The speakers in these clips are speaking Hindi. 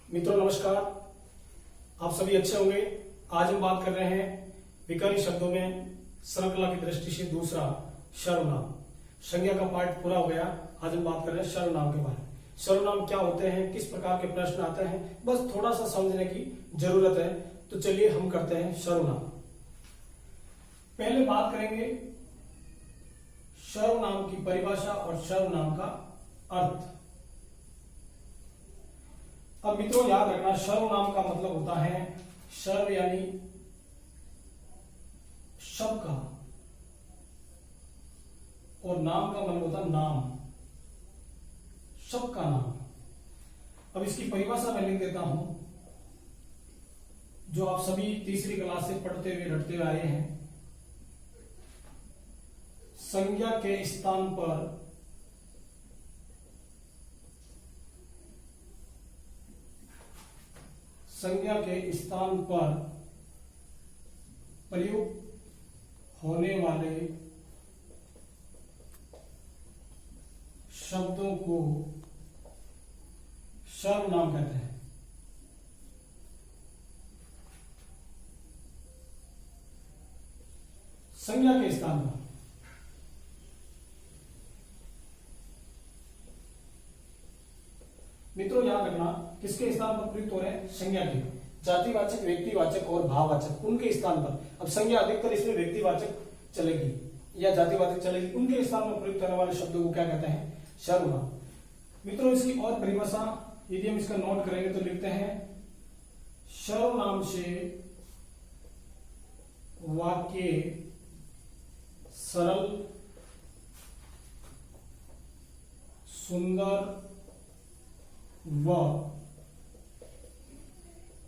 मित्रों नमस्कार, आप सभी अच्छे होंगे। आज हम बात कर रहे हैं विकर्ण शब्दों में सर्वकला की दृष्टि से दूसरा सर्वनाम। संज्ञा का पार्ट पूरा हो गया। आज हम बात कर रहे हैं सर्वनाम के बारे में। सर्वनाम क्या होते हैं, किस प्रकार के प्रश्न आते हैं, बस थोड़ा सा समझने की जरूरत है। तो चलिए हम करते हैं सर्वनाम। पहले बात करेंगे सर्वनाम की परिभाषा और सर्वनाम का अर्थ। अब मित्रों याद रखना, सर्वनाम का मतलब होता है सर्व यानी सबका, और नाम का मतलब होता है नाम, सबका नाम। अब इसकी परिभाषा मैं लिख देता हूं, जो आप सभी तीसरी क्लास से पढ़ते हुए रटते हुए आए हैं। संज्ञा के स्थान पर प्रयुक्त होने वाले शब्दों को सर्वनाम कहते हैं। संज्ञा के स्थान पर मित्रों याद रखना, किसके स्थान पर प्रयुक्त हो रहे हैं? संज्ञा के। जातिवाचक, व्यक्तिवाचक और भाववाचक, उनके स्थान पर। अब संज्ञा अधिकतर इसमें व्यक्तिवाचक चलेगी या जातिवाचक चलेगी। उनके स्थान पर प्रयुक्त होने वाले शब्दों को क्या कहते हैं? सर्वनाम। मित्रों इसकी और परिभाषा यदि हम इसका नोट करेंगे तो लिखते हैं, सर्वनाम से वाक्य सरल, सुंदर व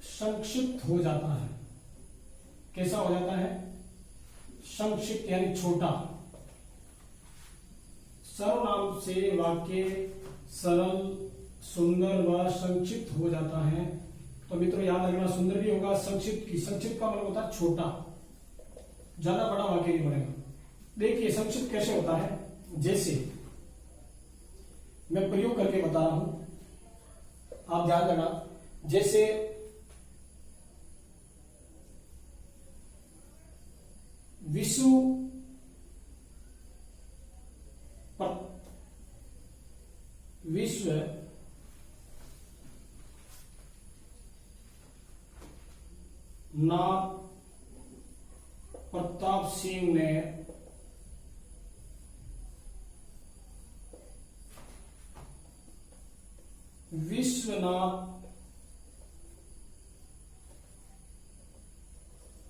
संक्षिप्त हो जाता है। कैसा हो जाता है? संक्षिप्त यानी छोटा। सर्वनाम से वाक्य सरल, सुंदर व संक्षिप्त हो जाता है। तो मित्रों याद रखना, सुंदर भी होगा, संक्षिप्त की। संक्षिप्त का मतलब होता है छोटा, ज्यादा बड़ा वाक्य नहीं बनेगा। देखिए संक्षिप्त कैसे होता है, जैसे मैं प्रयोग करके बता रहा हूं, आप ध्यान देना। जैसे विश्व नाथ प्रताप सिंह ने विश्वनाथ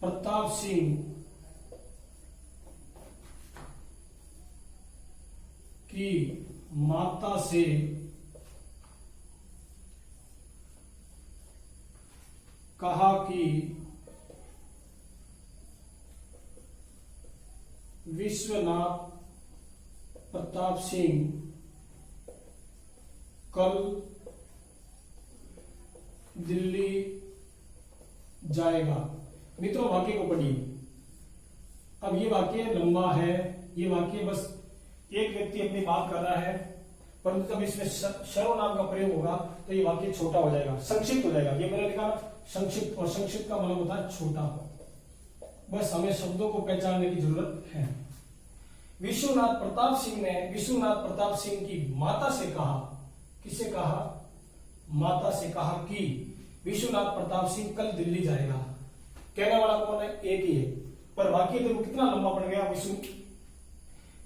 प्रताप सिंह की माता से कहा कि विश्वनाथ प्रताप सिंह कल दिल्ली जाएगा। मित्रों वाक्य को पढ़िए। अब ये वाक्य लंबा है, ये वाक्य बस एक व्यक्ति अपनी बात कर रहा है, परंतु जब इसमें सर्वनाम का प्रयोग होगा तो ये वाक्य छोटा हो जाएगा, संक्षिप्त हो जाएगा। ये मैंने लिखा संक्षिप्त, और संक्षिप्त का मतलब होता है छोटा। बस हमें शब्दों को पहचानने की जरूरत है। विश्वनाथ प्रताप सिंह ने विश्वनाथ प्रताप सिंह की माता से कहा। किसे कहा? माता से कहा कि विश्वनाथ प्रताप सिंह कल दिल्ली जाएगा। कहने वाला कौन है? एक ही है, पर वाक्य देखो कितना लंबा पड़ गया।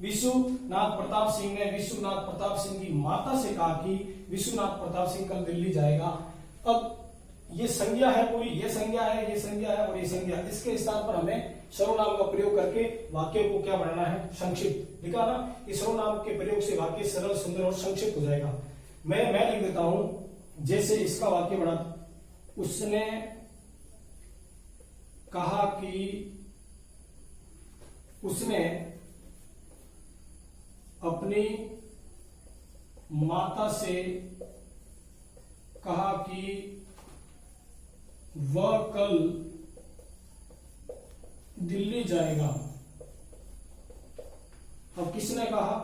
विश्वनाथ प्रताप सिंह ने विश्वनाथ प्रताप सिंह की माता से कहा कि विश्वनाथ प्रताप सिंह कल दिल्ली जाएगा। अब ये संज्ञा है पूरी, ये संज्ञा है, ये संज्ञा है और ये संज्ञा। इसके स्थान पर हमें सर्वनाम का प्रयोग करके वाक्य को क्या बनाना है? संक्षिप्त। लिखा ना, इस सर्वनाम के प्रयोग से वाक्य सरल, सुंदर और संक्षिप्त हो जाएगा। मैं लिख देता हूं, जैसे इसका वाक्य बना, उसने कहा कि उसने अपनी माता से कहा कि वह कल दिल्ली जाएगा। अब किसने कहा?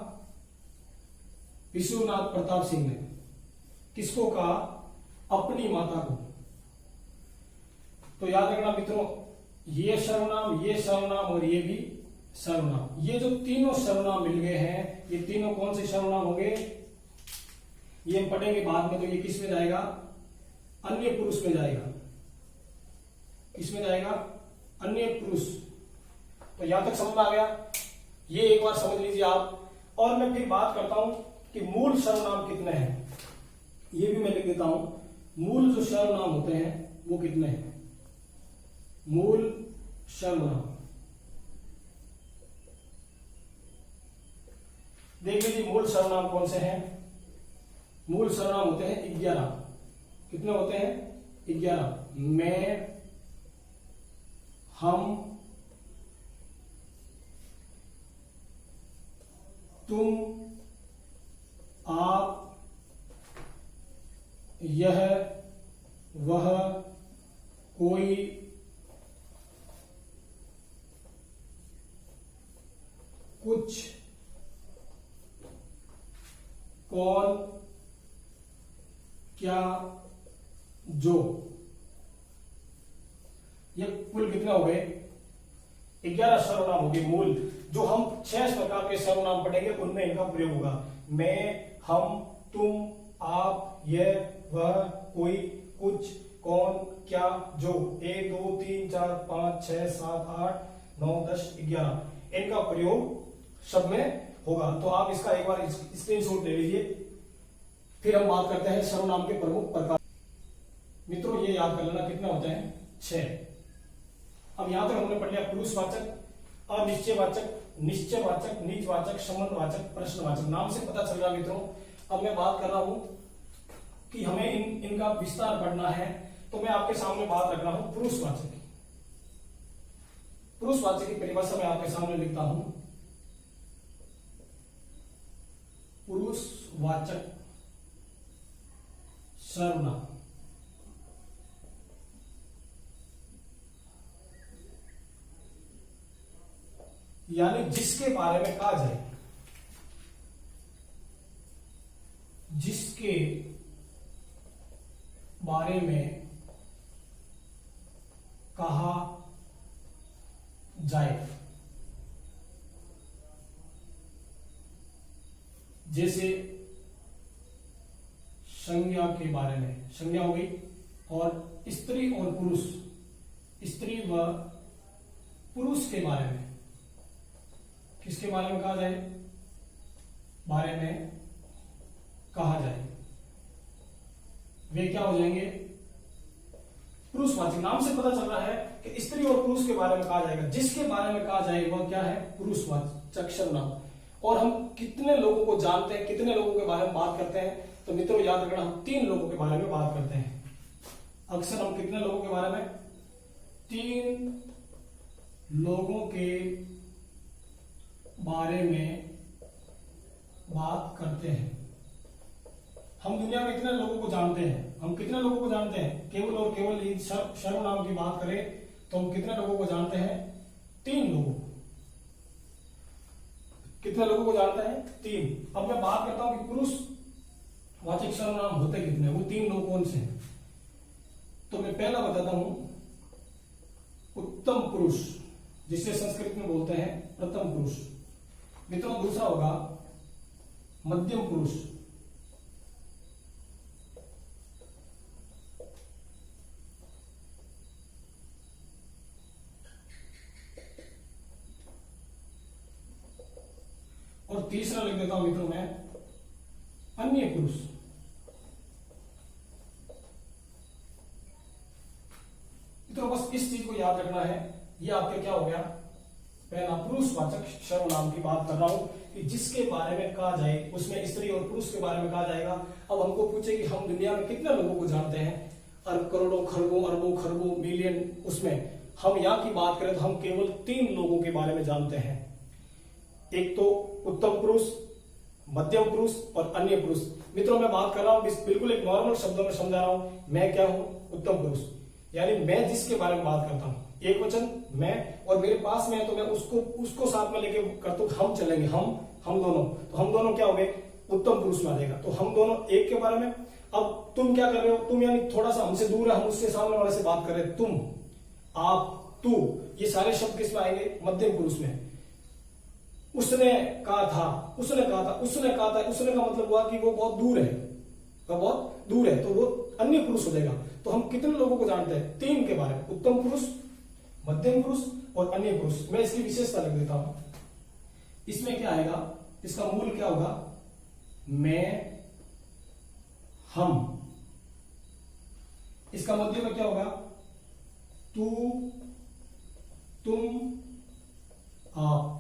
विश्वनाथ प्रताप सिंह ने। किसको कहा? अपनी माता को। तो याद रखना मित्रों, ये सर्वनाम, ये सर्वनाम और ये भी सर्वनाम, ये जो तीनों सर्वनाम मिल गए हैं, ये तीनों कौन से सर्वनाम होंगे, ये हम पढ़ेंगे बाद में। तो ये किस में जाएगा, अन्य पुरुष में जाएगा। किसमें जाएगा, अन्य पुरुष। तो यहां तक समझ में आ गया, ये एक बार समझ लीजिए आप। और मैं फिर बात करता हूं कि मूल सर्वनाम कितने हैं, ये भी मैं लिख देता हूं। मूल जो सर्वनाम होते हैं वो कितने हैं, मूल सर्वनाम देख लीजिए। मूल सर्वनाम कौन से हैं, मूल सर्वनाम होते हैं 11। कितने होते हैं, 11। मैं, हम, तुम, आप, यह, वह, कोई, कुछ, कौन, क्या, जो। ये कुल कितने हो गए, 11 सर्वनाम हो गए मूल। जो हम 6 प्रकार के सर्वनाम पढ़ेंगे उनमें इनका प्रयोग होगा। मैं, हम, तुम, आप, यह, वह, कोई, कुछ, कौन, क्या, जो। 1 2 3 4 5 6 7 8 9 10 11 इनका प्रयोग सब में होगा। तो आप इसका एक बार स्क्रीनशॉट ले लीजिए। फिर हम बात करते हैं सर्वनाम के प्रमुख प्रकार। मित्रों ये याद कर लेना कितने होते हैं, 6। अब यहां तक हमने पढ़ लिया पुरुषवाचक, अनिश्चयवाचक, निश्चयवाचक, नीचवाचक, संबंधवाचक, प्रश्नवाचक। नाम से पता चल रहा मित्रों। अब मैं बात कर रहा हूं कि हमें इनका विस्तार पढ़ना है, तो मैं आपके सामने बात रख रहा हूं पुरुषवाचक की। पुरुषवाचक की परिभाषा मैं आपके सामने लिखता हूं। पुरुषवाचक सर्वनाम यानी जिसके बारे में कहा जाए, जिसके बारे में कहा जाए। जैसे संज्ञा के बारे में, संज्ञा हो गई, और स्त्री और पुरुष, स्त्री व पुरुष के बारे में, किसके बारे में कहा जाए, बारे में कहा जाए, वे क्या हो जाएंगे, पुरुषवाचक। नाम से पता चल रहा है कि स्त्री और पुरुष के बारे में कहा जाएगा। जिसके बारे में कहा जाए वह क्या है, पुरुषवाचक सर्वनाम। और हम कितने लोगों को जानते हैं, कितने लोगों के बारे में बात करते हैं, तो मित्रों याद रखना हम 3 लोगों के बारे में बात करते हैं। अक्सर हम कितने लोगों के बारे में, 3 लोगों के बारे में बात करते हैं। हम दुनिया में कितने लोगों को जानते हैं, हम कितने लोगों को जानते हैं, केवल और केवल सर्वनाम की बात करें तो हम कितने लोगों को जानते हैं, 3 लोगों को। कितने लोगों को जानते हैं, 3। अब मैं बात करता हूं कि पुरुषवाचक सर्वनाम होते कितने, वो 3 लोग कौन से हैं। तो मैं पहला बताता हूं, उत्तम पुरुष, जिसे संस्कृत में बोलते हैं प्रथम पुरुष। मित्रों दूसरा होगा मध्यम पुरुष, और तीसरा लिख देता हूं मित्रों मैं अन्य पुरुष। मित्रों बस इस चीज को याद रखना है। ये आपके क्या हो गया, पहला पुरुषवाचक सर्वनाम की बात कर रहा हूं कि जिसके बारे में कहा जाए, उसमें स्त्री और पुरुष के बारे में कहा जाएगा। अब हमको पूछे कि हम दुनिया में कितने लोगों को जानते हैं, अरब, करोड़ों, खरबों, अरबों, खरबों, मिलियन, उसमें हम यहां की बात करें तो हम केवल 3 लोगों के बारे में जानते हैं। एक तो उत्तम पुरुष, मध्यम पुरुष और अन्य पुरुष। मित्रों मैं बात कर रहा हूं बिल्कुल एक नॉर्मल शब्दों में समझा रहा हूं। मैं क्या हूं, उत्तम पुरुष, यानी मैं जिसके बारे में बात करता हूं, एक वचन मैं, और मेरे पास में है तो मैं उसको साथ में लेके करता हूं, हम चलेंगे, हम दोनों। तो हम दोनों क्या हो गए, उत्तम पुरुष में आ जाएगा। तो हम दोनों एक के बारे में, अब तुम क्या कर रहे हो, तुम यानी थोड़ा सा हमसे दूर है, हम उससे सामने वाले से बात कर रहे हैं, तुम, आप, तू, ये सारे शब्द किसमें आएंगे, मध्यम पुरुष में। उसने कहा था, उसने कहा था, उसने कहा था, उसने का मतलब हुआ कि वो बहुत दूर है, वो बहुत दूर है, तो वो अन्य पुरुष हो जाएगा। तो हम कितने लोगों को जानते हैं, 3 के बारे में, उत्तम पुरुष, मध्यम पुरुष और अन्य पुरुष। मैं इसकी विशेषता लिख देता हूं। इसमें क्या आएगा, इसका मूल क्या होगा, मैं, हम। इसका मध्य में क्या होगा, तू, तुम, आप।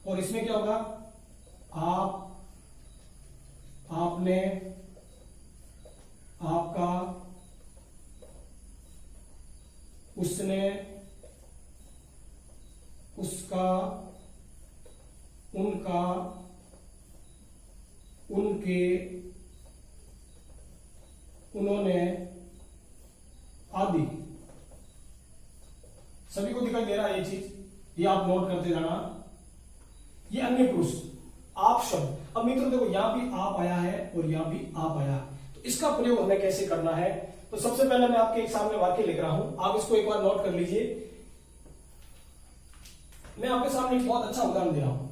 और इसमें क्या होगा, आप, आपने, आपका, उसने, उसका, उनका, उनके, उन्होंने, आदि। सभी को दिखाई दे रहा है ये चीज, ये आप नोट करते जाना। ये अन्य पुरुष, आप शब्द। अब मित्रों देखो, यहां भी आप आया है और यहां भी आप आया है, तो इसका प्रयोग हमें कैसे करना है। तो सबसे पहले मैं आपके एक सामने वाक्य लिख रहा हूं, आप इसको एक बार नोट कर लीजिए। मैं आपके सामने एक बहुत अच्छा उदाहरण दे रहा हूं।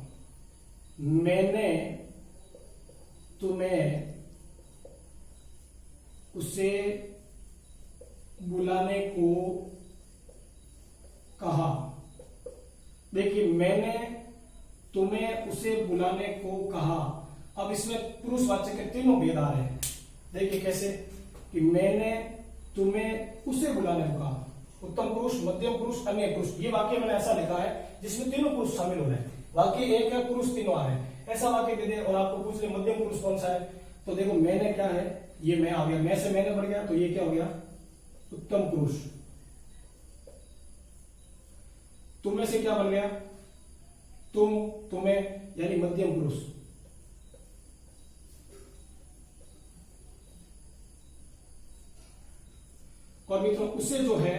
मैंने तुम्हें उसे बुलाने को कहा। देखिए, मैंने तुम्हें उसे बुलाने को कहा। अब इसमें पुरुषवाचक के तीनों भेद आ रहे हैं। देखिए कैसे, कि मैंने तुम्हें उसे बुलाने को कहा, उत्तम पुरुष, मध्यम पुरुष, अन्य पुरुष। ये वाक्य मैंने ऐसा लिखा है जिसमें तीनों पुरुष शामिल हो रहे हैं। वाक्य एक है, पुरुष तीनों आ रहे हैं। ऐसा वाक्य दे दे और आपको पूछ ले मध्यम पुरुष कौन सा है, तो देखो मैंने क्या है, ये मैं आ गया, मैं से मैंने बढ़ गया, तो ये क्या हो गया, उत्तम पुरुष। तुम्हें से क्या बन गया, तुम, तुम्हें, यानी मध्यम पुरुष। और मित्रों उसे जो है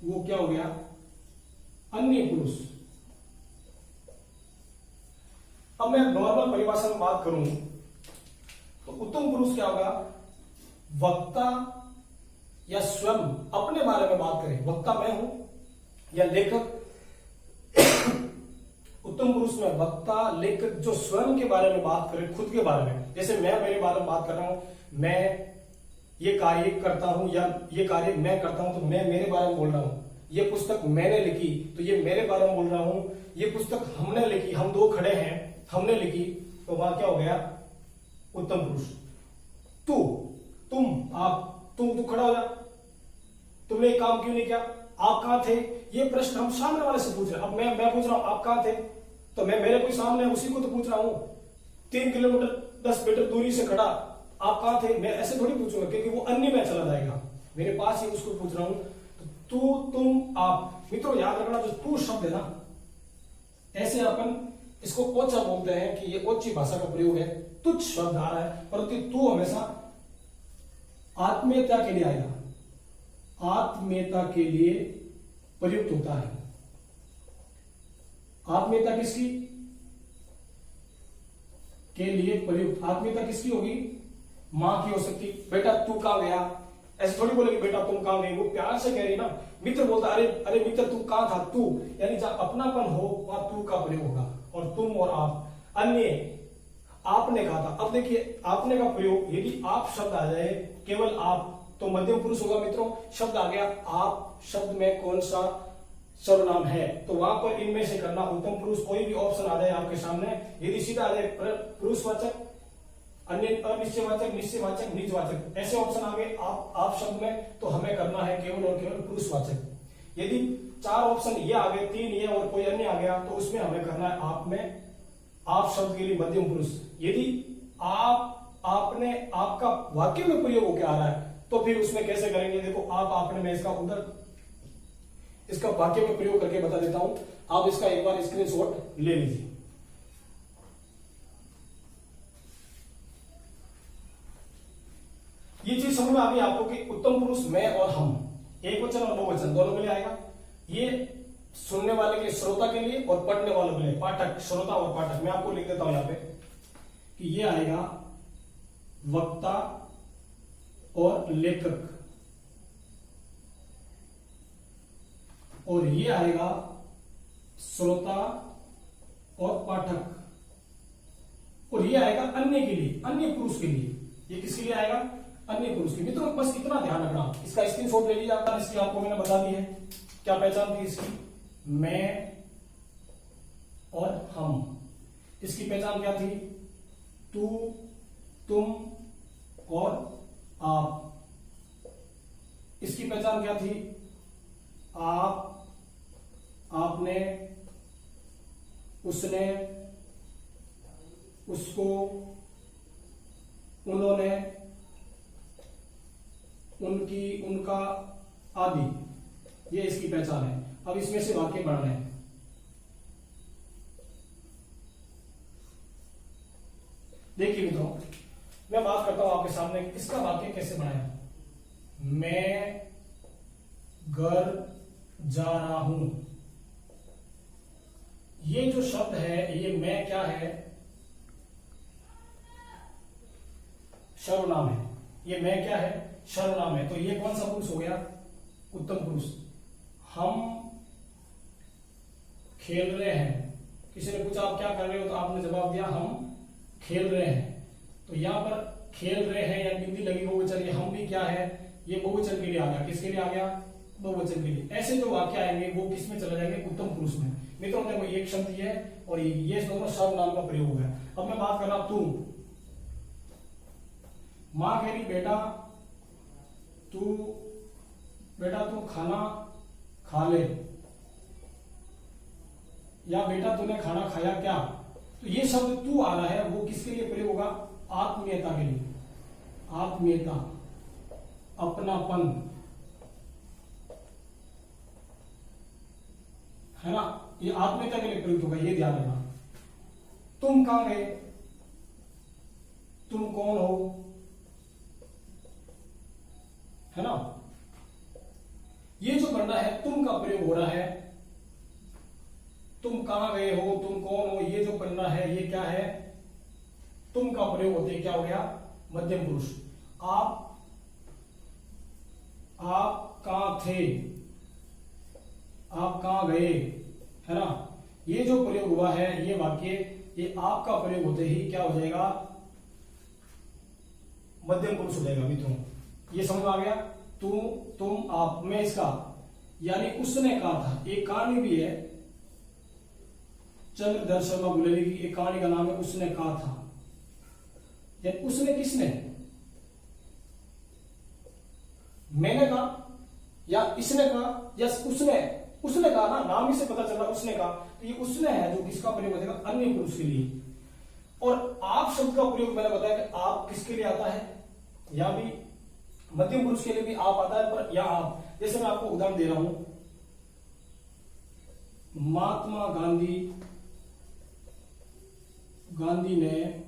वो क्या हो गया, अन्य पुरुष। अब मैं नॉर्मल परिभाषा में बात करूं तो उत्तम पुरुष क्या होगा, वक्ता या स्वयं अपने बारे में बात करें, वक्ता मैं हूं या लेखक। उत्तम पुरुष में वक्ता, लेखक जो स्वयं के बारे में बात करे, खुद के बारे में। जैसे मैं मेरे बारे में बात कर रहा हूं, मैं ये कार्य करता हूं या ये कार्य मैं करता हूं, तो मैं मेरे बारे में बोल रहा हूं। ये पुस्तक मैंने लिखी तो ये मेरे बारे में बोल रहा हूं। ये पुस्तक हमने लिखी, हम दो खड़े हैं, हमने लिखी, तो वहां क्या हो गया, उत्तम पुरुष। तू, तुम, आप, तू खड़ा हो जा, तुमने एक काम क्यों नहीं किया, आप कहां थे, ये प्रश्न हम सामने वाले से पूछ रहे हैं। अब मैं पूछ रहा हूं आप कहां थे, तो मैं मेरे कोई सामने उसी को तो पूछ रहा हूं। 3 किलोमीटर 10 मीटर दूरी से खड़ा, आप कहां थे, मैं ऐसे थोड़ी पूछूंगा क्योंकि वो अन्य में चला जाएगा, मेरे पास ही उसको पूछ रहा हूं। तो तू, तुम, आप। मित्रों याद रखना, जो तू शब्द है ना, ऐसे अपन इसको ओछा बोलते हैं कि ये ओछी भाषा का प्रयोग है, तुच्छ शब्द आ रहा है, परंतु तू हमेशा आत्मीयता के लिए आएगा, आत्मीयता के लिए प्रयुक्त होता है। आत्मीयता किसकी के लिए प्रयुक्त, आत्मीयता किसकी होगी, मां की हो सकती। बेटा तू कहां गया, ऐसे थोड़ी बोलेगी बेटा तुम कहां गए, वो प्यार से कह रही ना। मित्र बोलता अरे अरे मित्र तू कहां था, तू, यानी जहां अपनापन हो वहां तू का प्रयोग होगा। और तुम और आप, अन्य, आपने कहा था। अब देखिए आपने का प्रयोग, यदि आप शब्द आ जाए, केवल आप, तो मध्यम पुरुष होगा। मित्रों शब्द आ गया, आप शब्द में कौन सा सर्वनाम है, तो वहां पर इनमें से करना, उत्तम पुरुष कोई भी ऑप्शन आ जाए आपके सामने, यदि सीधा आ जाए पुरुषवाचक, अन्य अनिश्चयवाचक, निश्चयवाचक, निजवाचक, ऐसे ऑप्शन आ गए आप शब्द में, तो हमें करना है केवल और केवल पुरुषवाचक। यदि 4 ऑप्शन ये आ गए, 3 ये और कोई अन्य आ गया, तो उसमें हमें करना है आप में, आप शब्द के लिए मध्यम पुरुष। यदि आप, आपने, आपका वाक्य में प्रयोग होकर आ रहा है, तो फिर उसमें कैसे करेंगे, देखो आप, आपने, मैं इसका उधर इसका वाक्य में प्रयोग करके बता देता हूं, आप इसका एक बार स्क्रीनशॉट ले लीजिए। ये चीज समझ में आ गई आपको कि उत्तम पुरुष मैं और हम, एक वचन और बहुवचन दोनों के लिए आएगा। ये सुनने वाले के लिए, श्रोता के लिए, और पढ़ने वालों के लिए, पाठक, श्रोता और पाठक। मैं आपको लिख देता हूं यहां पे कि ये आएगा वक्ता, और लेखक, और ये आएगा श्रोता और पाठक, और ये आएगा अन्य के लिए, अन्य पुरुष के लिए। ये किसके लिए आएगा? अन्य पुरुष के लिए। तो बस इतना ध्यान रखना, इसका स्क्रीनशॉट ले लीजिए। इसकी आपको मैंने बता दी है क्या पहचान थी इसकी, मैं और हम। इसकी पहचान क्या थी? तू, तुम और आप। इसकी पहचान क्या थी? आप, आपने, उसने, उसको, उन्होंने, उनकी, उनका आदि। ये इसकी पहचान है। अब इसमें से वाक्य बढ़ रहे हैं। देखिए मित्रों, मैं बात करता हूं आपके सामने, इसका वाक्य कैसे बनाया। मैं घर जा रहा हूं। ये जो शब्द है, ये मैं क्या है? सर्वनाम है। ये मैं क्या है? सर्वनाम है। तो ये कौन सा पुरुष हो गया? उत्तम पुरुष। हम खेल रहे हैं। किसी ने पूछा आप क्या कर रहे हो, तो आपने जवाब दिया हम खेल रहे हैं। तो यहां पर खेल रहे हैं या बिंदी लगी बहुवचन, ये हम भी क्या है? ये बहुवचन के लिए आ गया। किसके लिए आ गया? बहुवचन के लिए। ऐसे जो वाक्य आएंगे वो किस में चले जाएंगे? उत्तम पुरुष में। मित्रों देखो, एक शब्द ये है और ये दोनों सर्वनाम का प्रयोग है। अब मैं बात कर रहा हूं तू। मां कह रही बेटा तू खाना खा ले, या बेटा तूने खाना खाया क्या। तो ये शब्द तू आ रहा है, वो किसके लिए प्रयोग होगा? आत्मीयता के लिए। आत्मीयता, अपनापन, है ना, ये आत्मीयता के लिए प्रयुक्त होगा। ये ध्यान रखना। तुम कहां गए, तुम कौन हो, है ना। ये जो बनना है, तुम का प्रयोग हो रहा है। तुम कहां गए हो, तुम कौन हो, ये जो बनना है ये क्या है? तुम का प्रयोग होते क्या हो गया? मध्यम पुरुष। आप कहां थे, आप कहां गए, है ना। ये जो प्रयोग हुआ है, ये वाक्य, ये आप का प्रयोग होते ही क्या हो जाएगा? मध्यम पुरुष हो जाएगा। मित्रों ये समझ आ गया? तू, तुम, आप में इसका, यानी उसने कहा था। एक कहानी भी है चंद्रधर शर्मा गुलेरी की, एक कहानी का नाम है उसने कहा था। या उसने किसने? मैंने कहा या इसने कहा या उसने कहा ना, नाम ही से पता चला उसने कहा। तो ये उसने है जो किसका प्रयोग हो जाएगा? अन्य पुरुष के लिए। और आप शब्द का प्रयोग मैंने बताया कि आप किसके लिए आता है? या भी मध्यम पुरुष के लिए भी आप आता है, पर या आप, जैसे मैं आपको उदाहरण दे रहा हूं, महात्मा गांधी ने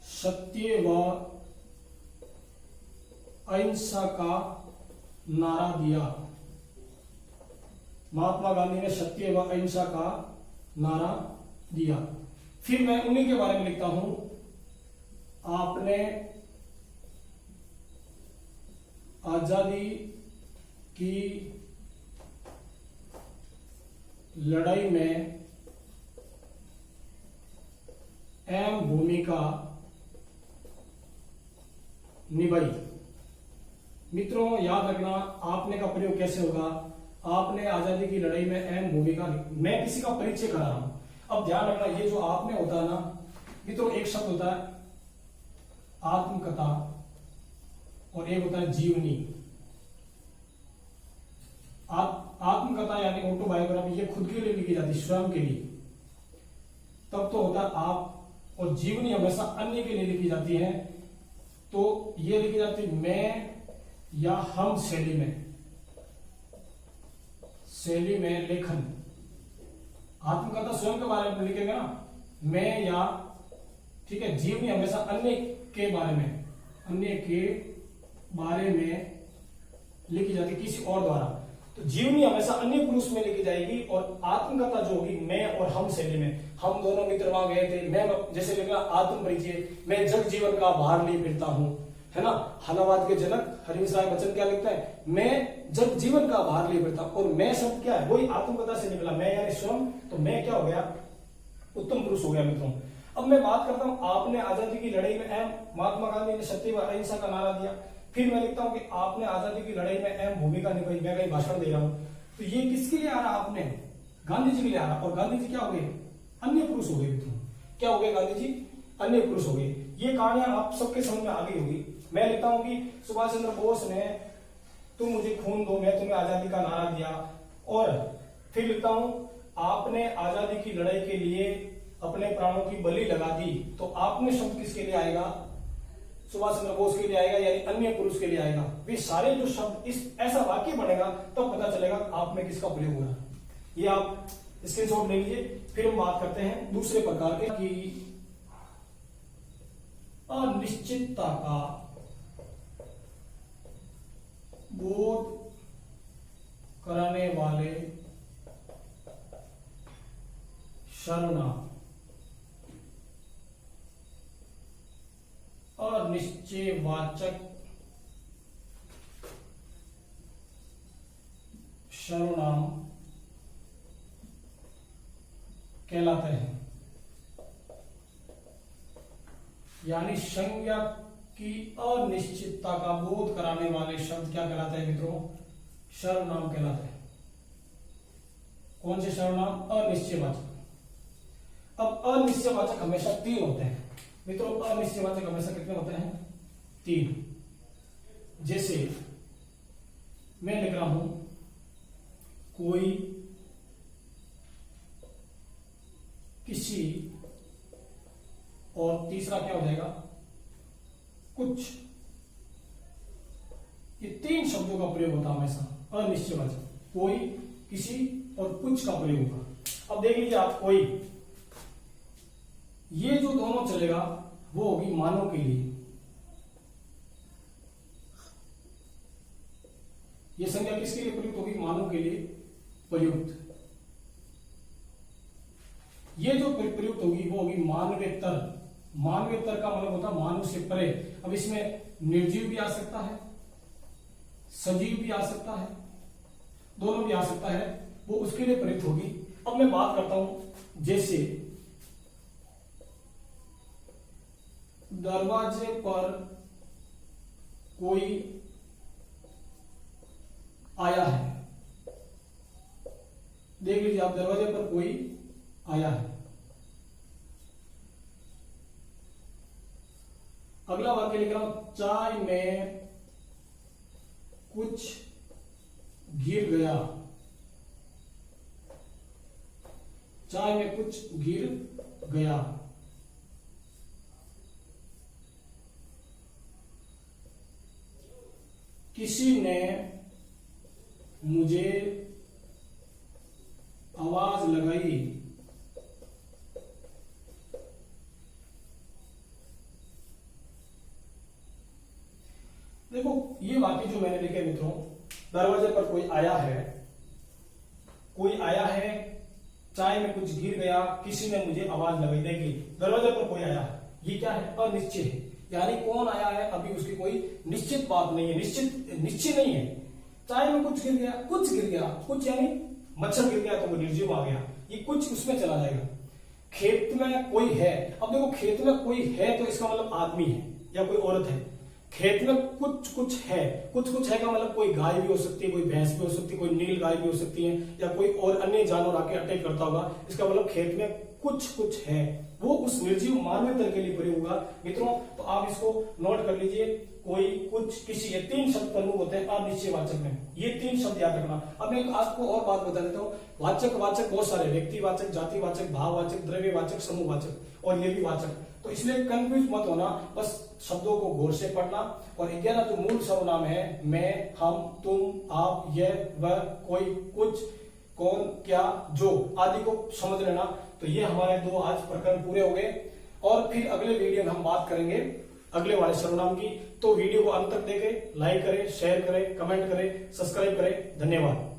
सत्य व अहिंसा का नारा दिया। महात्मा गांधी ने सत्य व अहिंसा का नारा दिया। फिर मैं उन्हीं के बारे में लिखता हूं, आपने आजादी की लड़ाई में अहम भूमिका निभाई। मित्रों याद रखना, आपने का प्रयोग कैसे होगा? आपने आजादी की लड़ाई में अहम भूमिका, मैं किसी का परिचय करा रहा हूं। अब ध्यान रखना, ये जो आपने होता है ना मित्रों, एक शब्द होता है आत्मकथा और एक होता है जीवनी। आत्मकथा यानी ऑटोबायोग्राफी, ये खुद के लिए लिखी जाती है, स्वयं के लिए, तब तो होता है आप। और जीवनी हमेशा अन्य के लिए लिखी जाती है, तो ये लिखी जाती है मैं या हम शैली में लेखन। आत्मकथा स्वयं के बारे में लिखेगा ना, मैं या, ठीक है। जीवनी हमेशा अन्य के बारे में लिखी जाती है, किसी और द्वारा। तो जीवनी हमेशा अन्य पुरुष में लिखी जाएगी, और आत्मकथा जो होगी मैं और हम शैली में। हम दोनों मित्र वहां गए थे, मैं जैसे लिखा आत्म परिचय, मैं जग जीवन का भार लिए फिरता हूं, है ना। हलावाद के जनक हरिवंश राय बच्चन क्या लिखता है, मैं जब जीवन का भार ले बैठा, और मैं शब्द क्या है, वही आत्मकथा से निकला, मैं यानी स्वयं, तो मैं क्या हो गया, उत्तम पुरुष हो गया मित्रों। अब मैं बात करता हूं, आपने आजादी की लड़ाई में अहम, महात्मा गांधी ने सत्य व अहिंसा का नारा दिया। फिर मैं लिखता हूं कि आपने आजादी की लड़ाई में अहम भूमिका निभाई, मैं कहीं भाषण दे रहा हूं, तो ये किसके लिए आ रहा, आपने गांधी जी के लिए आ रहा, और गांधी जी क्या हो गए, अन्य पुरुष हो गए मित्रों। क्या हो गए गांधी जी, अन्य पुरुष हो गए। ये कहानियां आप सबके समझ में आ गई होगी। मैं लिखता हूं कि सुभाष चंद्र बोस ने तुम मुझे खून दो मैं तुम्हें आजादी का नारा दिया, और फिर लिखता हूं आपने आजादी की लड़ाई के लिए अपने प्राणों की बलि लगा दी, तो आपने शब्द किसके लिए आएगा, सुभाष चंद्र बोस के लिए आएगा, यानी अन्य पुरुष के लिए आएगा। वे सारे जो शब्द इस ऐसा वाक्य बनेगा तब तो पता चलेगा आप में किसका प्रयोग हो रहा है। ये आप स्क्रीनशॉट ले लीजिए। फिर हम बात करते हैं दूसरे प्रकार के कि अनिश्चितता का बोध कराने वाले सर्वनाम। अनिश्चयवाचक सर्वनाम कहलाते हैं, यानी संज्ञा की अनिश्चितता का बोध कराने वाले शब्द क्या कहलाते हैं मित्रों, सर्वनाम कहलाते हैं। कौन से सर्वनाम, अनिश्चयवाचक। अब अनिश्चयवाचक हमेशा 3 होते हैं मित्रों, अनिश्चयवाचक हमेशा कितने होते हैं, 3। जैसे मैं लिख रहा हूं कोई, किसी, और तीसरा क्या हो जाएगा, कुछ। ये 3 शब्दों का प्रयोग होता है हमेशा अनिश्चयवाचक, कोई, किसी और कुछ का प्रयोग होगा। अब देख लीजिए आप, कोई, ये जो दोनों चलेगा वो होगी मानव के लिए, ये संज्ञा किसके लिए प्रयुक्त होगी, मानव के लिए प्रयुक्त। ये जो प्रयुक्त होगी वो होगी मानवेतर। मानवेतर का मतलब होता है मानव से परे। अब इसमें निर्जीव भी आ सकता है, सजीव भी आ सकता है, दोनों भी आ सकता है, वो उसके लिए प्रयुक्त होगी। अब मैं बात करता हूं, जैसे दरवाजे पर कोई आया है। देख लीजिए आप, दरवाजे पर कोई आया है। अगला वाक्य लिख रहा हूं, चाय में कुछ गिर गया। चाय में कुछ गिर गया। किसी ने मुझे आवाज लगाई। देखो ये वाक्य जो मैंने लिखे मित्रों, दरवाजे पर कोई आया है, कोई आया है, चाय में कुछ गिर गया, किसी ने मुझे आवाज लगाई। देखिए दरवाजे पर कोई आया है, ये क्या है, अनिश्चित है, यानी कौन आया है अभी उसकी कोई निश्चित बात नहीं है, निश्चय नहीं है। चाय में कुछ गिर गया, कुछ गिर गया, कुछ यानी मच्छर गिर गया तो वो निर्जीव आ गया, ये कुछ उसमें चला जाएगा। खेत में कोई है, अब देखो खेत में कोई है तो इसका मतलब आदमी है या कोई औरत है। खेत में कुछ कुछ है, कुछ कुछ है का मतलब कोई गाय भी हो सकती है, कोई भैंस भी हो सकती है, कोई नील गाय भी हो सकती है, या कोई और अन्य जानवर आके अटैक करता होगा। इसका मतलब खेत में कुछ कुछ है, वो उस निर्जीव मानवेतर के लिए प्रयोग होगा मित्रों। तो आप इसको नोट कर लीजिए, कोई, कुछ, किसी, ये 3 शब्द प्रमुख होते हैं अनिश्चयवाचक में। ये 3 शब्द याद रखना। अब मैं आपको और बात बता देता हूँ, वाचक बहुत सारे, व्यक्तिवाचक, जातिवाचक, भाववाचक, द्रव्यवाचक, समूहवाचक और ये भी वाचक। तो इसलिए कंफ्यूज मत होना, बस शब्दों को गौर से पढ़ना। और 11 जो मूल सर्वनाम है, मैं, हम, तुम, आप, यह, वह, कोई, कुछ, कौन, क्या, जो आदि को समझ लेना। तो ये हमारे 2 आज प्रकरण पूरे हो गए, और फिर अगले वीडियो में हम बात करेंगे अगले वाले सर्वनाम की। तो वीडियो को अंत तक देखें, लाइक करें, शेयर करें, कमेंट करें, सब्सक्राइब करें। धन्यवाद।